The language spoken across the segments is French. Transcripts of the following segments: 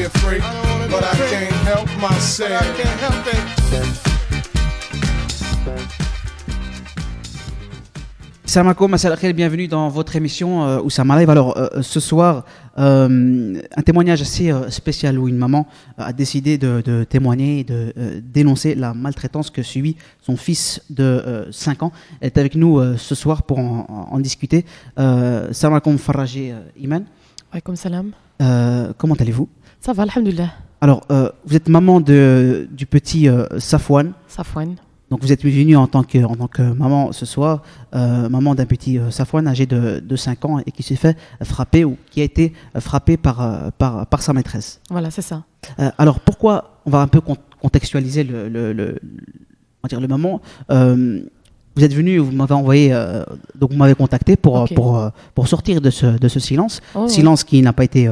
be afraid, but I can't help myself. I can't help it. Salam alaikum, masal khir, bienvenue dans votre émission Oussama Live. Alors ce soir, un témoignage assez spécial où une maman a décidé de témoigner et de dénoncer la maltraitance que subit son fils de 5 ans. Elle est avec nous ce soir pour en discuter. Salam alaikum Farraji Iman. Alaykoum salam. Comment allez-vous? Ça va, alhamdoulilah. Alors, vous êtes maman du petit Safwan. Safwan. Donc vous êtes venue en tant que maman ce soir, maman d'un petit Safwan âgé de 5 ans et qui s'est fait frapper ou qui a été frappé par sa maîtresse. Voilà, c'est ça. Alors pourquoi, on va un peu contextualiser le moment. Vous êtes venu, vous m'avez envoyé, donc vous m'avez contacté pour sortir de ce silence, silence qui n'a pas été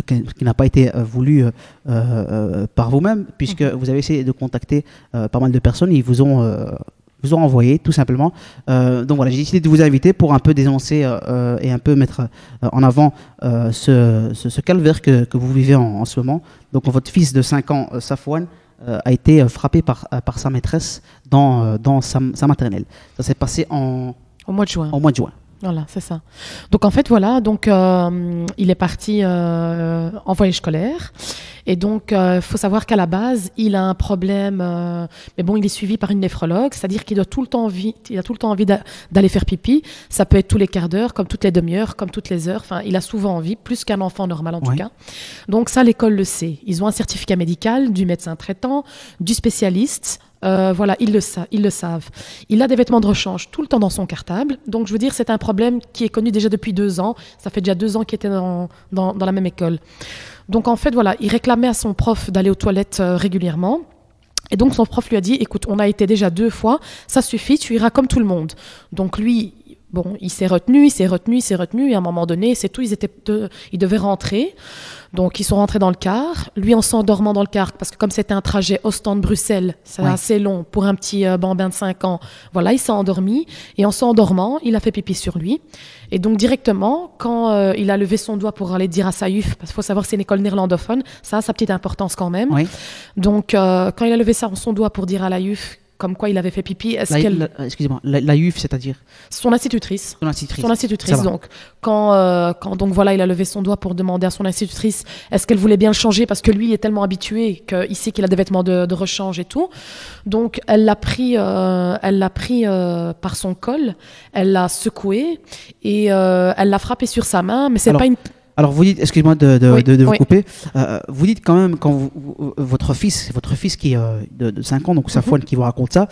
qui n'a pas été voulu par vous-même, puisque vous avez essayé de contacter pas mal de personnes, ils vous ont envoyé tout simplement. Donc voilà, j'ai décidé de vous inviter pour un peu dénoncer et un peu mettre en avant ce calvaire que vous vivez en ce moment. Donc votre fils de 5 ans, Safwan, a été frappé par sa maîtresse dans sa maternelle. Ça s'est passé au mois de juin. Au mois de juin. Voilà, c'est ça. Donc en fait, voilà, donc il est parti en voyage scolaire. Et donc, il faut savoir qu'à la base, il a un problème, mais bon, il est suivi par une néphrologue, c'est-à-dire qu'il a tout le temps envie d'aller faire pipi. Ça peut être tous les quarts d'heure, comme toutes les demi-heures, comme toutes les heures. Enfin, il a souvent envie, plus qu'un enfant normal en tout cas. Donc ça, l'école le sait. Ils ont un certificat médical du médecin traitant, du spécialiste. Voilà, ils le savent. Il a des vêtements de rechange tout le temps dans son cartable. Donc, je veux dire, c'est un problème qui est connu déjà depuis 2 ans. Ça fait déjà 2 ans qu'il était dans la même école. Donc, en fait, voilà, il réclamait à son prof d'aller aux toilettes régulièrement. Et donc, son prof lui a dit, écoute, on a été déjà 2 fois, ça suffit, tu iras comme tout le monde. Donc, lui, bon, il s'est retenu, et à un moment donné, c'est tout, ils devaient rentrer. Donc, ils sont rentrés dans le car. Lui, en s'endormant dans le car, parce que comme c'était un trajet Ostende-Bruxelles, c'est assez long pour un petit bambin de 5 ans. Voilà, il s'est endormi. Et en s'endormant, il a fait pipi sur lui. Et donc, directement, quand il a levé son doigt pour aller dire à Saïf, parce qu'il faut savoir que c'est une école néerlandophone, ça a sa petite importance quand même. Oui. Donc, quand il a levé son doigt pour dire à la Yuf comme quoi il avait fait pipi, excusez-moi, la Yuf, c'est-à-dire son institutrice. Son institutrice. Donc, quand donc voilà, il a levé son doigt pour demander à son institutrice est-ce qu'elle voulait bien le changer parce que lui il est tellement habitué qu'il sait qu'il a des vêtements de rechange et tout. Donc elle l'a pris par son col, elle l'a secoué et elle l'a frappé sur sa main, mais c'est pas une. Alors vous dites, excusez-moi de vous couper, vous dites quand même quand votre fils qui est de 5 ans, donc Safwan qui vous raconte ça,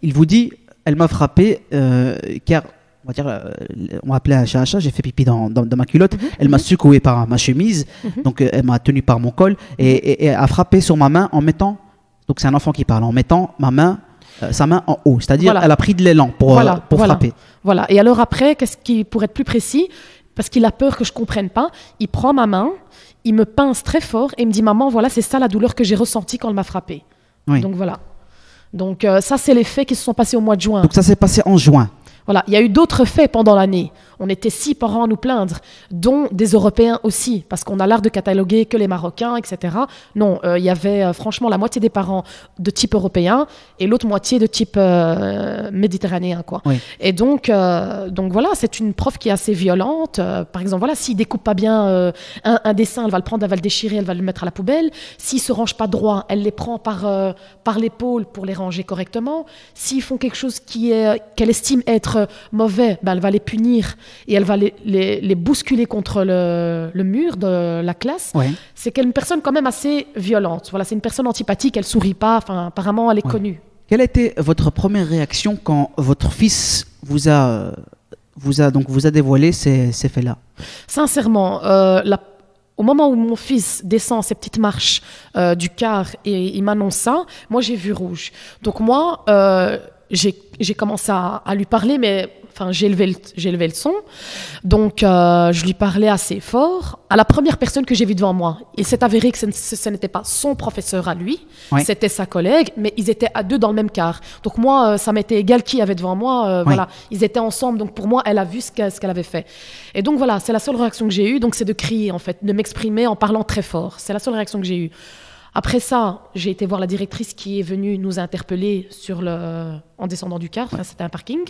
il vous dit, elle m'a frappé car, on va dire, on m'a appelé un chat, j'ai fait pipi dans ma culotte, elle m'a secoué par ma chemise, donc elle m'a tenu par mon col et a frappé sur ma main en mettant, donc c'est un enfant qui parle, en mettant sa main en haut, c'est-à-dire elle a pris de l'élan pour frapper. Voilà, et alors après, pour être plus précis, parce qu'il a peur que je ne comprenne pas, il prend ma main, il me pince très fort et il me dit « Maman, voilà, c'est ça la douleur que j'ai ressentie quand elle m'a frappée. » Donc voilà. Donc ça, c'est les faits qui se sont passés au mois de juin. Donc ça s'est passé en juin. Voilà, il y a eu d'autres faits pendant l'année. On était 6 parents à nous plaindre, dont des Européens aussi, parce qu'on a l'art de cataloguer que les Marocains, etc. Non, il y avait franchement la moitié des parents de type européen et l'autre moitié de type méditerranéen, quoi. Oui. Et donc voilà, c'est une prof qui est assez violente. Par exemple, voilà, s'il découpe pas bien un dessin, elle va le prendre, elle va le déchirer, elle va le mettre à la poubelle. S'ils se rangent pas droit, elle les prend par l'épaule pour les ranger correctement. S'ils font quelque chose qu'elle estime être mauvais, ben elle va les punir et elle va les bousculer contre le mur de la classe. Ouais. C'est une personne quand même assez violente. Voilà, c'est une personne antipathique, elle sourit pas, enfin, apparemment elle est connue. Quelle a été votre première réaction quand votre fils vous a dévoilé ces faits-là? Sincèrement, au moment où mon fils descend ces petites marches du car et il m'annonce ça, moi j'ai vu rouge. Donc moi, j'ai commencé à lui parler, mais j'ai élevé le son. Donc, je lui parlais assez fort. À la première personne que j'ai vue devant moi, il s'est avéré que ce n'était pas son professeur à lui, c'était sa collègue, mais ils étaient à deux dans le même car. Donc moi, ça m'était égal qui avait devant moi. Voilà, ils étaient ensemble. Donc pour moi, elle a vu ce qu'elle avait fait. Et donc voilà, c'est la seule réaction que j'ai eue. Donc c'est de crier, en fait, de m'exprimer en parlant très fort. C'est la seule réaction que j'ai eue. Après ça, j'ai été voir la directrice qui est venue nous interpeller en descendant du car. Enfin, c'était un parking.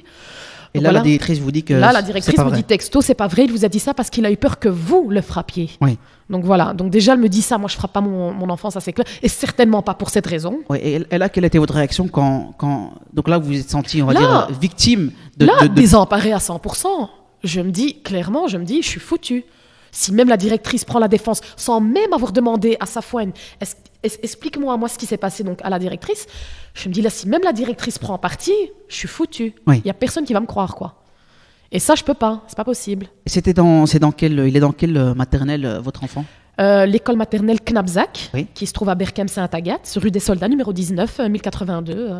Et là, la directrice vous dit que là, la directrice me dit texto, c'est pas vrai, il vous a dit ça parce qu'il a eu peur que vous le frappiez. Oui. Donc voilà, donc déjà elle me dit ça, moi je frappe pas mon enfant, ça c'est clair, et certainement pas pour cette raison. Oui. Et là, quelle était votre réaction quand donc là vous vous êtes senti, on va dire, victime de désemparée à 100%. Je suis foutue. Si même la directrice prend la défense sans même avoir demandé à Safouane, explique-moi moi ce qui s'est passé donc à la directrice. Je me dis là, si même la directrice prend parti, je suis foutue. Il y a personne qui va me croire, quoi. Et ça, je peux pas, c'est pas possible. Il est dans quelle maternelle votre enfant? L'école maternelle Knabzac, qui se trouve à Berkem-Saint-Agathe, rue des Soldats, numéro 19, 1082,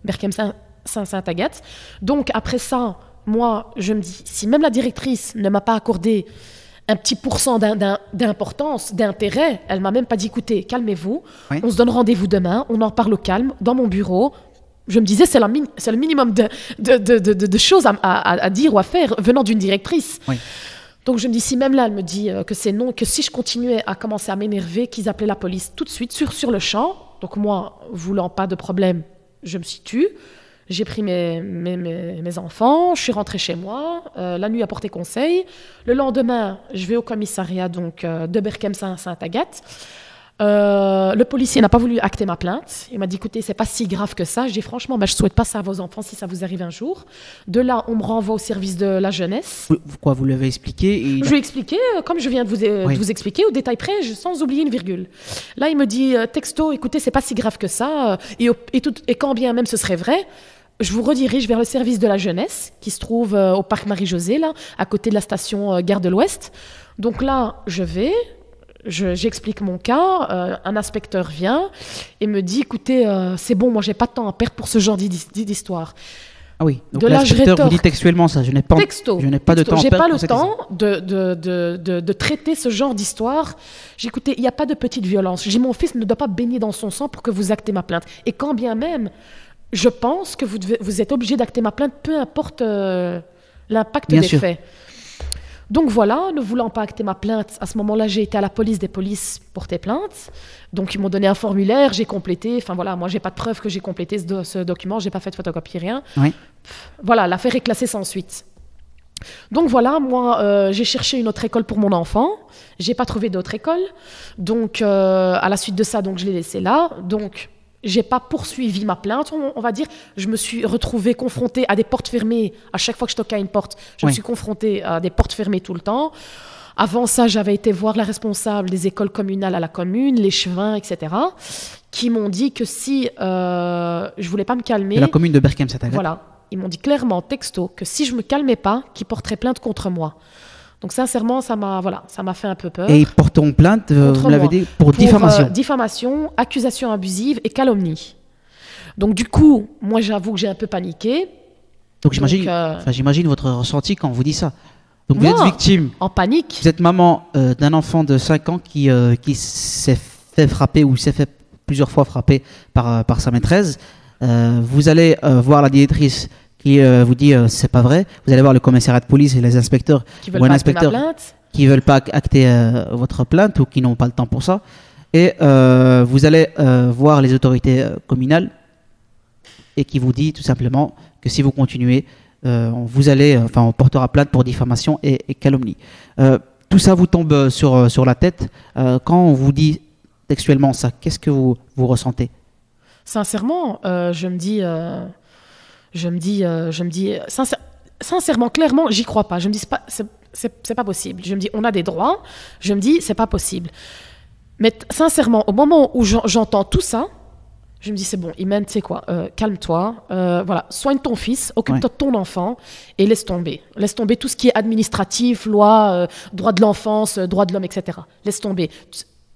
Berkem-Saint-Agathe. Donc après ça, moi, je me dis, si même la directrice ne m'a pas accordé un petit pourcent d'importance, d'intérêt, elle m'a même pas dit, écoutez, calmez-vous, on se donne rendez-vous demain, on en parle au calme, dans mon bureau. Je me disais, c'est le minimum de choses à dire ou à faire venant d'une directrice. Donc je me dis, si même là, elle me dit que c'est non, que si je continuais à commencer à m'énerver, qu'ils appelaient la police tout de suite sur le champ. Donc moi, voulant pas de problème, je me suis tue. J'ai pris mes enfants, je suis rentrée chez moi, la nuit a porté conseil. Le lendemain, je vais au commissariat donc, de Berkem-Saint-Agathe. Le policier n'a pas voulu acter ma plainte. Il m'a dit, écoutez, c'est pas si grave que ça. Je dis, franchement, je souhaite pas ça à vos enfants si ça vous arrive un jour. De là, on me renvoie au service de la jeunesse. Vous l'avez expliqué Je lui ai expliqué, comme je viens de vous expliquer, au détail près, sans oublier une virgule. Là, il me dit, texto, écoutez, c'est pas si grave que ça. Et quand bien même ce serait vrai, je vous redirige vers le service de la jeunesse qui se trouve au parc Marie-Josée, là, à côté de la station Gare de l'Ouest. Donc là, j'explique mon cas, un inspecteur vient et me dit, écoutez, c'est bon, moi j'ai pas de temps à perdre pour ce genre d'histoire. Ah oui, donc l'inspecteur vous dit textuellement ça, je n'ai pas de temps à perdre. J'ai pas le temps de traiter ce genre d'histoire. J'ai écouté, il n'y a pas de petite violence. J'ai dit, mon fils ne doit pas baigner dans son sang pour que vous actez ma plainte. Et quand bien même, je pense que vous êtes obligé d'acter ma plainte, peu importe l'impact des faits. Donc voilà, ne voulant pas acter ma plainte, à ce moment-là, j'ai été à la police des polices porter plainte. Donc ils m'ont donné un formulaire, j'ai complété. Enfin voilà, moi j'ai pas de preuve que j'ai complété ce document, j'ai pas fait de photocopie, rien. Voilà, l'affaire est classée sans suite. Donc voilà, moi j'ai cherché une autre école pour mon enfant, j'ai pas trouvé d'autre école. Donc à la suite de ça, donc je l'ai laissé là. Donc j'ai pas poursuivi ma plainte, on va dire. Je me suis retrouvée confrontée à des portes fermées. À chaque fois que je toquais à une porte, je me suis confrontée à des portes fermées tout le temps. Avant ça, j'avais été voir la responsable des écoles communales à la commune, les chevins, etc., qui m'ont dit que si je voulais pas me calmer... De la commune de Berkem-Saint-Agathe. Voilà. Ils m'ont dit clairement, texto, que si je me calmais pas, qu'ils porteraient plainte contre moi. Donc sincèrement, ça m'a fait un peu peur. Et ils porteront plainte, vous l'avez dit, pour diffamation. Diffamation, accusation abusive et calomnie. Donc du coup, moi j'avoue que j'ai un peu paniqué. Donc j'imagine votre ressenti quand on vous dit ça. Donc vous êtes victime. En panique. Vous êtes maman d'un enfant de 5 ans qui s'est fait frapper ou s'est fait plusieurs fois frapper par sa maîtresse. Vous allez voir la directrice qui vous dit c'est pas vrai. Vous allez voir le commissariat de police et les inspecteurs ou un inspecteur qui veulent pas acter votre plainte ou qui n'ont pas le temps pour ça. Et vous allez voir les autorités communales et qui vous dit tout simplement que si vous continuez, on portera plainte pour diffamation et calomnie. Tout ça vous tombe sur la tête. Quand on vous dit textuellement ça, qu'est-ce que vous ressentez? Sincèrement, je me dis sincèrement, clairement, j'y crois pas. Je me dis c'est pas possible. Je me dis on a des droits. Je me dis c'est pas possible. Mais sincèrement, au moment où j'entends tout ça, je me dis c'est bon, Imen, tu sais quoi, calme-toi, voilà, soigne ton fils, occupe-toi de ton enfant et laisse tomber tout ce qui est administratif, loi, droit de l'enfance, droit de l'homme, etc. Laisse tomber.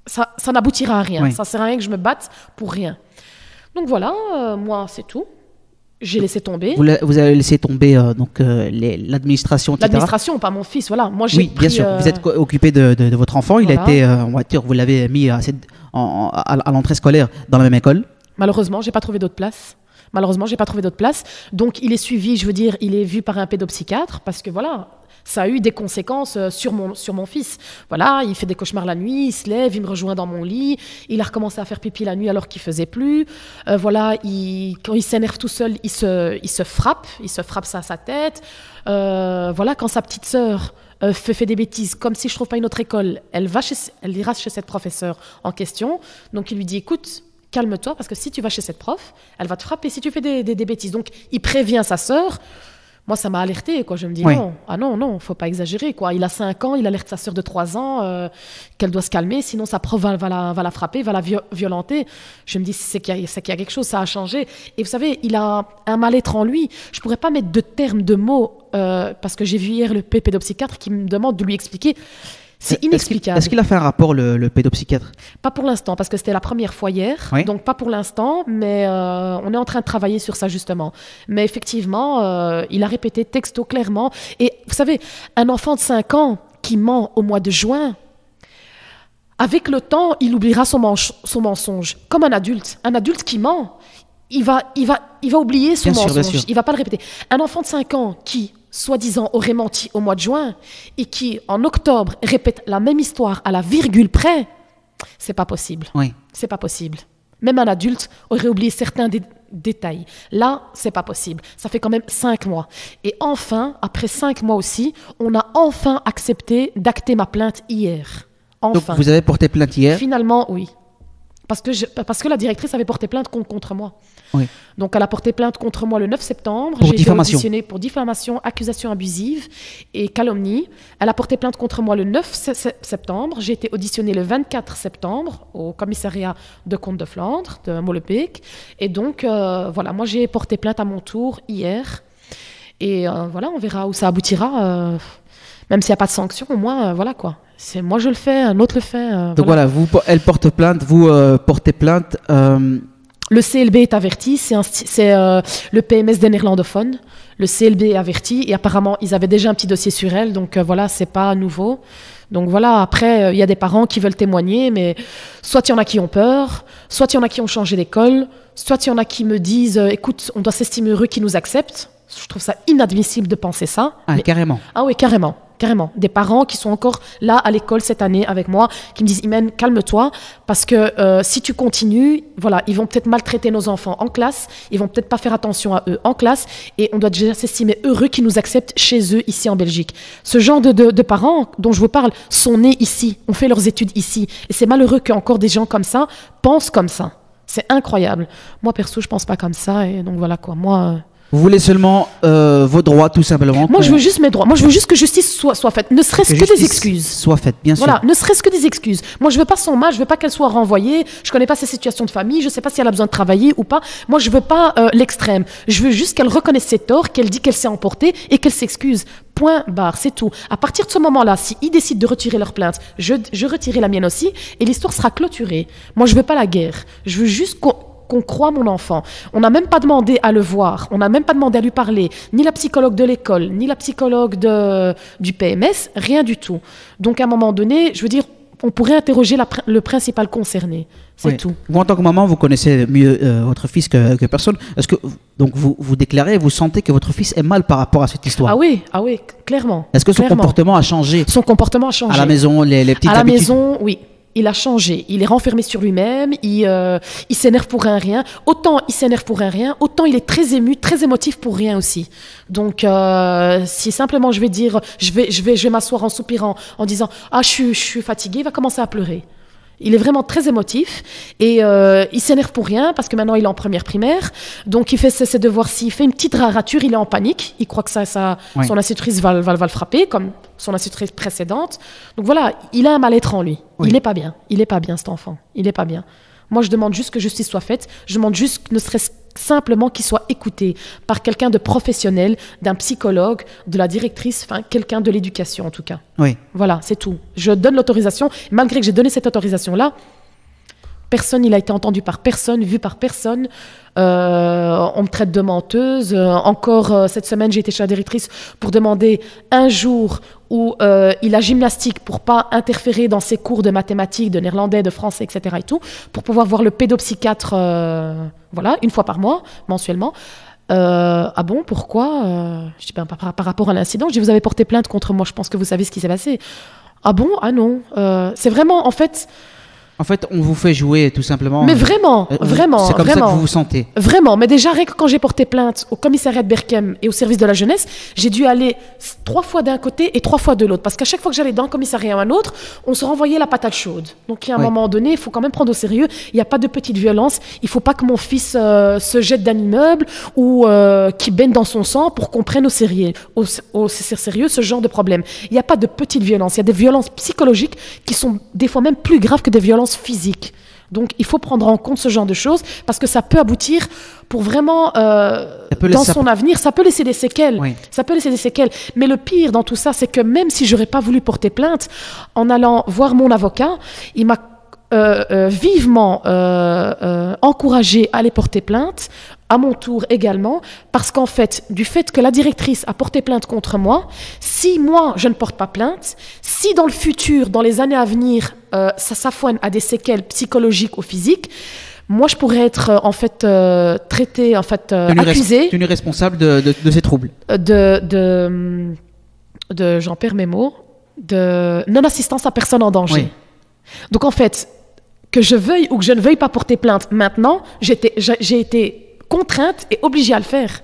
Ça n'aboutira à rien. Ça sert à rien que je me batte pour rien. Donc voilà, moi c'est tout. J'ai laissé tomber. Vous avez laissé tomber l'administration, etc. L'administration, pas mon fils, voilà. Moi, j'ai Oui, bien sûr. Vous êtes occupé de votre enfant. Il Voilà. a été, on va dire, vous l'avez mis à l'entrée scolaire dans la même école. Malheureusement, j'ai pas trouvé d'autre place. Malheureusement, j'ai pas trouvé d'autre place. Donc, il est suivi, je veux dire, il est vu par un pédopsychiatre parce que voilà, ça a eu des conséquences sur mon fils. Voilà, il fait des cauchemars la nuit, il se lève, il me rejoint dans mon lit, il a recommencé à faire pipi la nuit alors qu'il faisait plus. Voilà, quand il s'énerve tout seul, il se frappe sa tête. Voilà, quand sa petite sœur fait des bêtises, comme si je trouve pas une autre école, elle ira chez cette professeure en question. Donc, il lui dit, écoute, calme-toi, parce que si tu vas chez cette prof, elle va te frapper si tu fais des bêtises. Donc, il prévient sa sœur. Moi, ça m'a alerté, quoi. Je me dis, Oui. non, faut pas exagérer, quoi. Il a 5 ans, il alerte sa sœur de 3 ans, qu'elle doit se calmer, sinon sa prof va la frapper, va la violenter. Je me dis, c'est qu'il y a quelque chose, ça a changé. Et vous savez, il a un mal-être en lui. Je pourrais pas mettre de termes, de mots, parce que j'ai vu hier le pédopsychiatre qui me demande de lui expliquer. C'est inexplicable. Est-ce qu'il a fait un rapport, le pédopsychiatre? Pas pour l'instant, parce que c'était la première fois hier, Oui. donc pas pour l'instant, mais on est en train de travailler sur ça justement. Mais effectivement, il a répété texto clairement. Et vous savez, un enfant de 5 ans qui ment au mois de juin, avec le temps, il oubliera son mensonge. Comme un adulte qui ment, il va oublier son Bien sûr, bien mensonge, sûr. il va pas le répéter. Un enfant de 5 ans qui, soi-disant, aurait menti au mois de juin et qui, en octobre, répète la même histoire à la virgule près, c'est pas possible. Oui. C'est pas possible. Même un adulte aurait oublié certains détails. Là, c'est pas possible. Ça fait quand même 5 mois. Et enfin, après 5 mois aussi, on a enfin accepté d'acter ma plainte hier. Enfin. Donc, vous avez porté plainte hier. Finalement, oui. Parce que la directrice avait porté plainte contre moi. Oui. Donc, elle a porté plainte contre moi le 9 septembre. Pour J'ai été diffamation. auditionnée pour diffamation, accusation abusive et calomnie. Elle a porté plainte contre moi le 9 septembre. J'ai été auditionnée le 24 septembre au commissariat de Comte de Flandre, de Molenbeek. Et donc, voilà, moi, j'ai porté plainte à mon tour hier. Et voilà, on verra où ça aboutira. Même s'il n'y a pas de sanction, au moins, voilà quoi. Moi, je le fais, un autre le fait. Donc voilà, elle porte plainte, vous portez plainte. Le CLB est averti, c'est le PMS des néerlandophones. Le CLB est averti et apparemment, ils avaient déjà un petit dossier sur elle, donc voilà, c'est pas nouveau. Donc voilà, après, il y a des parents qui veulent témoigner, mais soit il y en a qui ont peur, soit il y en a qui ont changé d'école, soit il y en a qui me disent, écoute, on doit s'estimer heureux qu'ils nous acceptent. Je trouve ça inadmissible de penser ça. Ah, Mais- carrément. Ah oui, carrément. Carrément. Des parents qui sont encore là à l'école cette année avec moi, qui me disent, Imen, calme-toi, parce que si tu continues, voilà, ils vont peut-être maltraiter nos enfants en classe, ils vont peut-être pas faire attention à eux en classe, et on doit déjà s'estimer heureux qu'ils nous acceptent chez eux, ici en Belgique. Ce genre de parents dont je vous parle sont nés ici, ont fait leurs études ici, et c'est malheureux qu'encore des gens comme ça pensent comme ça. C'est incroyable. Moi, perso, je pense pas comme ça, et donc voilà quoi. Vous voulez seulement vos droits, tout simplement. Moi, je veux juste mes droits. Moi, je veux juste que justice soit faite, ne serait-ce que des justice excuses. soit faite, bien sûr. Voilà, ne serait-ce que des excuses. Moi, je veux pas son mal, je veux pas qu'elle soit renvoyée. Je connais pas ses situations de famille, je sais pas si elle a besoin de travailler ou pas. Moi, je veux pas l'extrême. Je veux juste qu'elle reconnaisse ses torts, qu'elle dit qu'elle s'est emportée et qu'elle s'excuse. Point barre, c'est tout. À partir de ce moment-là, si ils décident de retirer leur plainte, je retirerai la mienne aussi et l'histoire sera clôturée. Moi, je veux pas la guerre. Je veux juste qu'on croit mon enfant. On n'a même pas demandé à le voir, on n'a même pas demandé à lui parler, ni la psychologue de l'école, ni la psychologue du PMS, rien du tout. Donc à un moment donné, je veux dire, on pourrait interroger le principal concerné. C'est Oui. tout. Vous, en tant que maman, vous connaissez mieux votre fils que personne. Est-ce que donc vous déclarez, vous sentez que votre fils est mal par rapport à cette histoire? Ah oui, clairement. Est-ce que son clairement. comportement a changé Son comportement a changé. à la maison, les petites À la habitudes? maison, oui. Il a changé. Il est renfermé sur lui-même. Il s'énerve pour rien. Autant il s'énerve pour rien, autant il est très ému, très émotif pour rien aussi. Donc, si simplement je vais dire, je vais m'asseoir en soupirant, en disant ah je suis fatigué, il va commencer à pleurer. Il est vraiment très émotif et il s'énerve pour rien parce que maintenant il est en première primaire. Donc il fait ses devoirs. S'il fait une petite rature, il est en panique. Il croit que Oui. son institutrice va le frapper comme son institutrice précédente. Donc voilà, il a un mal-être en lui. Oui. Il n'est pas bien. Il n'est pas bien cet enfant. Il n'est pas bien. Moi je demande juste que justice soit faite. Je demande juste ne serait-ce simplement qu'il soit écouté par quelqu'un de professionnel, d'un psychologue, de la directrice, enfin quelqu'un de l'éducation en tout cas. Oui. Voilà, c'est tout. Je donne l'autorisation. Malgré que j'ai donné cette autorisation-là, Personne, il a été entendu par personne, vu par personne. On me traite de menteuse. Encore cette semaine, j'ai été chez la directrice pour demander un jour où il a gymnastique pour pas interférer dans ses cours de mathématiques, de néerlandais, de français, etc. et tout, pour pouvoir voir le pédopsychiatre, voilà, une fois par mois, mensuellement. Ah bon, pourquoi je dis, ben, par rapport à l'incident, je dis, vous avez porté plainte contre moi, je pense que vous savez ce qui s'est passé. Ah bon? Ah non. C'est vraiment, en fait, on vous fait jouer tout simplement. mais vraiment, vraiment. C'est comme vraiment, ça que vous vous sentez. Vraiment. Mais déjà, rien que quand j'ai porté plainte au commissariat de Berchem et au service de la jeunesse, j'ai dû aller 3 fois d'un côté et 3 fois de l'autre. Parce qu'à chaque fois que j'allais d'un commissariat à un autre, on se renvoyait la patate chaude. Donc, à un moment donné, il faut quand même prendre au sérieux. Il n'y a pas de petite violence. Il ne faut pas que mon fils se jette d'un immeuble ou qu'il baigne dans son sang pour qu'on prenne au sérieux ce genre de problème. Il n'y a pas de petite violence. Il y a des violences psychologiques qui sont des fois même plus graves que des violences physiques. Donc, il faut prendre en compte ce genre de choses parce que ça peut aboutir pour vraiment, dans son avenir, ça peut laisser des séquelles. Oui. Ça peut laisser des séquelles. Mais le pire dans tout ça, c'est que même si j'aurais pas voulu porter plainte, en allant voir mon avocat, il m'a vivement encouragé à aller porter plainte, à mon tour également, parce qu'en fait, du fait que la directrice a porté plainte contre moi, si moi, je ne porte pas plainte, si dans le futur, dans les années à venir, ça s'affoine à des séquelles psychologiques ou physiques, moi, je pourrais être en fait traitée, en fait accusée. Tenue responsable de ces troubles. J'en perds mes mots, de non-assistance à personne en danger. Oui. Donc en fait, que je veuille ou que je ne veuille pas porter plainte maintenant, j'ai été contrainte et obligée à le faire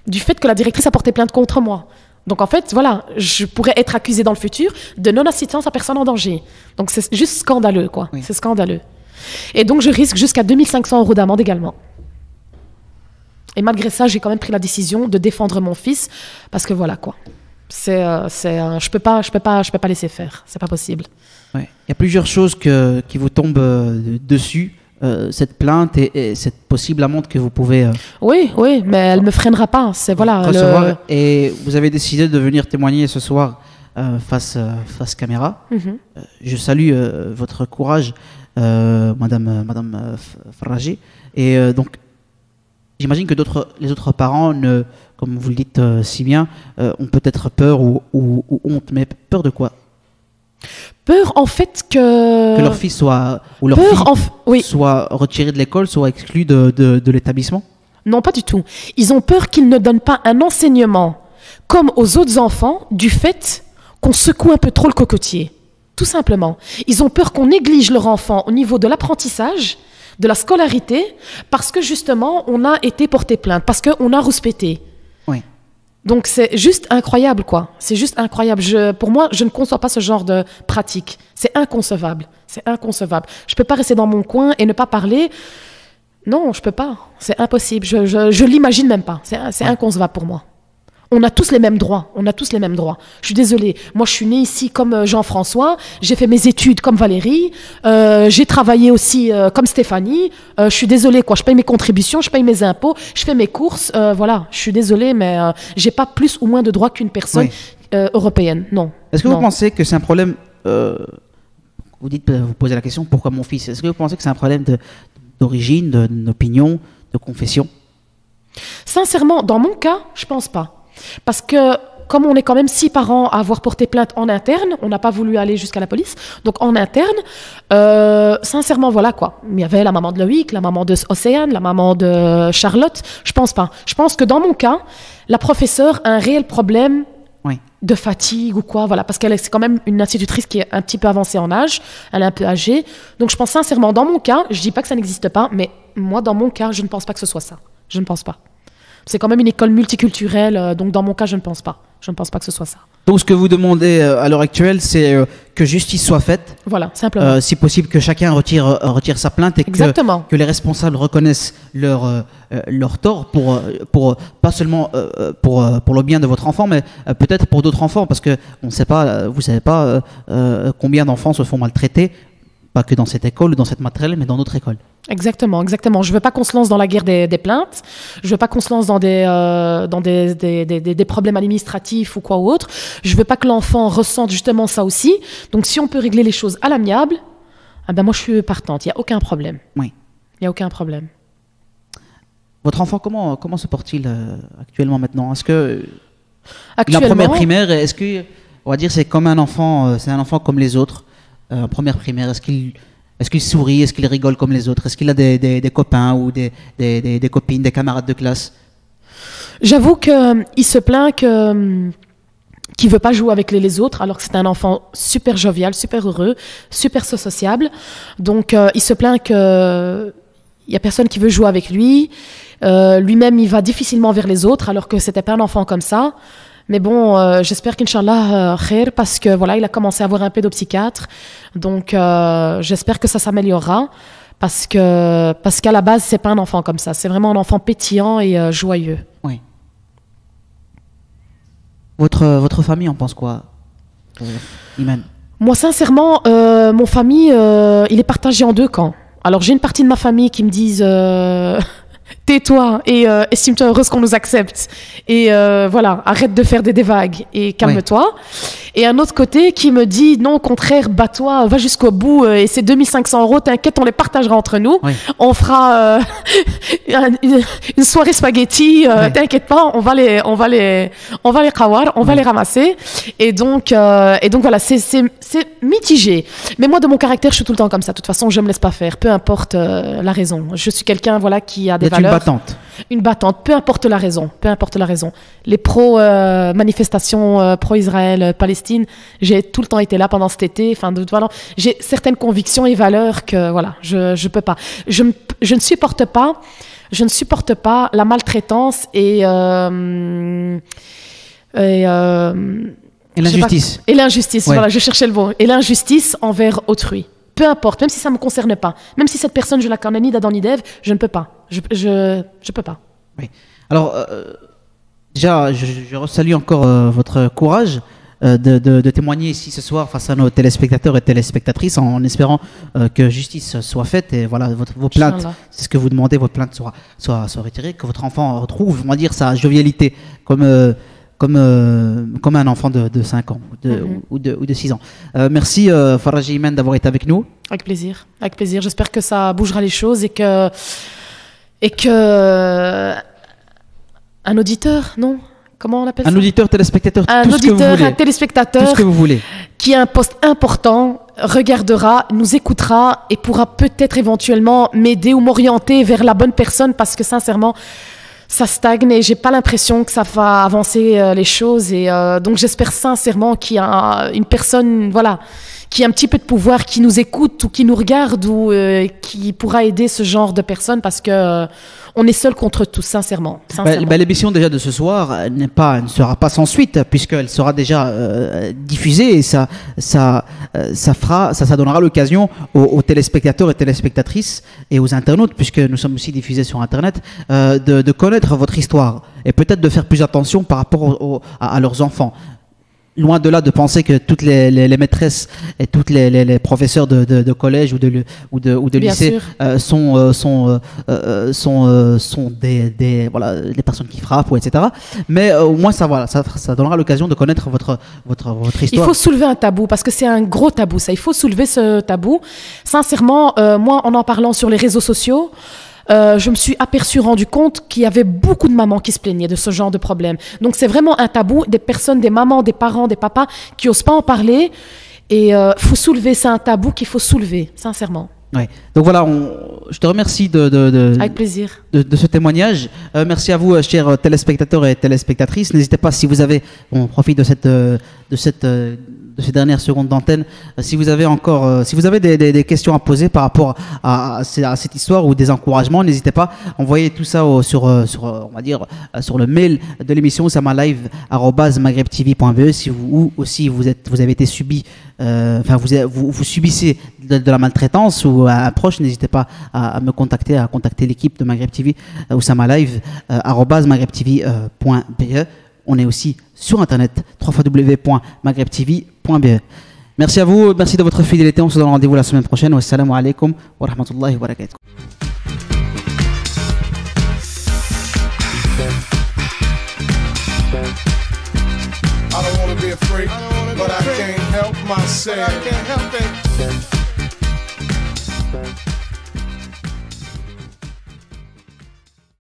du fait que la directrice a porté plainte contre moi. Donc en fait, voilà, je pourrais être accusée dans le futur de non-assistance à personne en danger. Donc c'est juste scandaleux, quoi. Oui. C'est scandaleux. Et donc je risque jusqu'à 2500 € d'amende également. Et malgré ça, j'ai quand même pris la décision de défendre mon fils parce que voilà, quoi. Je peux pas laisser faire. C'est pas possible. Ouais. Il y a plusieurs choses qui vous tombent dessus. Cette plainte et cette possible amende que vous pouvez oui, mais elle me freinera pas. C'est voilà. Recevoir. Et vous avez décidé de venir témoigner ce soir face caméra. Mm-hmm. Je salue votre courage, Madame Farraji. Et donc, j'imagine que les autres parents, comme vous le dites si bien, ont peut-être peur ou honte. Mais peur de quoi? Peur en fait que leur fils soit ou leur fille soit retiré de l'école, soit exclu de l'établissement. Non, pas du tout. Ils ont peur qu'ils ne donnent pas un enseignement comme aux autres enfants du fait qu'on secoue un peu trop le cocotier. Tout simplement. Ils ont peur qu'on néglige leur enfant au niveau de l'apprentissage, de la scolarité, parce que justement on a été porté plainte, parce qu'on a rouspété. Oui. Donc c'est juste incroyable, quoi. C'est juste incroyable. Pour moi, je ne conçois pas ce genre de pratique. C'est inconcevable. C'est inconcevable. Je peux pas rester dans mon coin et ne pas parler. Non, je peux pas. C'est impossible. Je l'imagine même pas. C'est inconcevable pour moi. On a tous les mêmes droits. On a tous les mêmes droits. Je suis désolée. Moi, je suis née ici comme Jean-François. J'ai fait mes études comme Valérie. J'ai travaillé aussi comme Stéphanie. Je suis désolée, quoi. Je paye mes contributions, je paye mes impôts, je fais mes courses. Voilà. Je suis désolée, mais j'ai pas plus ou moins de droits qu'une personne européenne. Non. Est-ce que vous pensez que c'est un problème vous posez la question pourquoi mon fils? Est-ce que vous pensez que c'est un problème d'origine, d'opinion, de confession? Sincèrement, dans mon cas, je pense pas. Parce que, comme on est quand même 6 parents à avoir porté plainte en interne, on n'a pas voulu aller jusqu'à la police, donc en interne, sincèrement, voilà quoi. Il y avait la maman de Loïc, la maman de Océane, la maman de Charlotte, je pense pas. Je pense que dans mon cas, la professeure a un réel problème de fatigue ou quoi, voilà, parce qu'elle c'est quand même une institutrice qui est un petit peu avancée en âge, elle est un peu âgée, donc je pense sincèrement, dans mon cas, je dis pas que ça n'existe pas, mais moi, dans mon cas, je ne pense pas que ce soit ça. Je ne pense pas. C'est quand même une école multiculturelle, donc dans mon cas, je ne pense pas. Je ne pense pas que ce soit ça. Donc ce que vous demandez à l'heure actuelle, c'est que justice soit faite. Voilà, simplement. Si possible, que chacun retire sa plainte et que les responsables reconnaissent leur tort pour pas seulement pour le bien de votre enfant, mais peut-être pour d'autres enfants, parce que on sait pas, vous savez pas combien d'enfants se font maltraiter, pas que dans cette école ou dans cette maternelle, mais dans d'autres écoles. Exactement, exactement. Je veux pas qu'on se lance dans la guerre des plaintes. Je veux pas qu'on se lance dans des problèmes administratifs ou quoi ou autre. Je veux pas que l'enfant ressente justement ça aussi. Donc, si on peut régler les choses à l'amiable, Ah ben moi, je suis partante. Il n'y a aucun problème. Oui. Il n'y a aucun problème. Votre enfant, comment se porte-t-il actuellement maintenant? Est-ce que Actuellement, la première primaire, est-ce que, on va dire, c'est comme un enfant, c'est un enfant comme les autres, en première primaire, est-ce qu'il sourit, est-ce qu'il rigole comme les autres, est-ce qu'il a des copains ou des copines, des camarades de classe? j'avoue qu'il se plaint qu'il veut pas jouer avec les autres, alors que c'est un enfant super jovial, super heureux, super sociable. Donc, il se plaint qu'il y a personne qui veut jouer avec lui. Lui-même, il va difficilement vers les autres, alors que c'était pas un enfant comme ça. Mais bon, j'espère qu'Inch'Allah, khair, parce que voilà, il a commencé à avoir un pédopsychiatre. Donc, j'espère que ça s'améliorera. Parce qu'à la base, c'est pas un enfant comme ça. C'est vraiment un enfant pétillant et joyeux. Oui. Votre famille en pense quoi, Iman? Moi, sincèrement, mon famille, il est partagé en deux camps. Alors, j'ai une partie de ma famille qui me disent tais-toi et estime-toi heureuse qu'on nous accepte. Et voilà, arrête de faire des vagues et calme-toi. Et un autre côté qui me dit non, au contraire, bats-toi, va jusqu'au bout et ces 2500 €, t'inquiète, on les partagera entre nous. Oui. On fera une soirée spaghetti, t'inquiète pas, on va les kawar, on va les ramasser. Et donc voilà, c'est mitigé. Mais moi, de mon caractère, je suis tout le temps comme ça. De toute façon, je me laisse pas faire, peu importe la raison. Je suis quelqu'un, voilà, qui a des valeurs. Une battante. Une battante, peu importe la raison, peu importe la raison. Les manifestations pro-Israël, Palestine, j'ai tout le temps été là pendant cet été. Enfin, voilà, j'ai certaines convictions et valeurs que voilà, je peux pas. Je ne supporte pas la maltraitance et l'injustice. Et l'injustice, voilà, je cherchais le mot. Et l'injustice envers autrui. Peu importe, même si ça ne me concerne pas, même si cette personne, je la connais ni d'Adam ni d'Ève, je ne peux pas. Je peux pas. Oui. Alors, déjà, je salue encore votre courage de témoigner ici ce soir face à nos téléspectateurs et téléspectatrices en espérant que justice soit faite et voilà, vos plaintes, c'est ce que vous demandez, vos plaintes soient retirées, que votre enfant retrouve, on va dire, sa jovialité comme un enfant de 5 ans ou de 6 ans. Merci Faraji Iman d'avoir été avec nous. Avec plaisir. J'espère que ça bougera les choses et que un auditeur, non? Comment on appelle ça? Un auditeur, téléspectateur, un téléspectateur, tout ce que vous voulez, qui a un poste important, regardera, nous écoutera et pourra peut-être éventuellement m'aider ou m'orienter vers la bonne personne parce que sincèrement, ça stagne et j'ai pas l'impression que ça va avancer les choses et donc j'espère sincèrement qu'il y a une personne, voilà, qui a un petit peu de pouvoir, qui nous écoute ou qui nous regarde ou qui pourra aider ce genre de personnes parce que on est seul contre tous, sincèrement. L'émission déjà de ce soir ne sera pas sans suite puisqu'elle sera déjà diffusée et ça donnera l'occasion aux téléspectateurs et téléspectatrices et aux internautes, puisque nous sommes aussi diffusés sur Internet, de connaître votre histoire et peut-être de faire plus attention par rapport à leurs enfants. Loin de là de penser que toutes les maîtresses et toutes les professeurs de collège ou de lycée sont des personnes qui frappent ou etc. Mais au moins ça donnera l'occasion de connaître votre histoire. Il faut soulever un tabou parce que c'est un gros tabou ça. Il faut soulever ce tabou. Sincèrement, moi en parlant sur les réseaux sociaux, je me suis rendu compte qu'il y avait beaucoup de mamans qui se plaignaient de ce genre de problème. Donc c'est vraiment un tabou, des personnes, des mamans, des parents, des papas qui n'osent pas en parler. Et faut soulever, c'est un tabou qu'il faut soulever, sincèrement. Ouais. Donc voilà, je te remercie avec plaisir. de ce témoignage. Merci à vous, chers téléspectateurs et téléspectatrices. N'hésitez pas, si vous avez, on profite de ces dernières secondes d'antenne, si vous avez des questions à poser par rapport à cette histoire ou des encouragements, n'hésitez pas, envoyez tout ça sur le mail de l'émission oussama-live@maghrebtv.be. Si vous avez été subi, vous subissez de la maltraitance ou un proche, n'hésitez pas à me contacter, à contacter l'équipe de Maghreb TV, oussama-live@maghrebtv.be. On est aussi sur internet www.maghrebtv.be. Merci à vous, merci de votre fidélité. On se donne rendez-vous la semaine prochaine. Wassalamu alaikum wa rahmatullahi wa barakatuh. I don't wanna be a freak, but I can't help myself.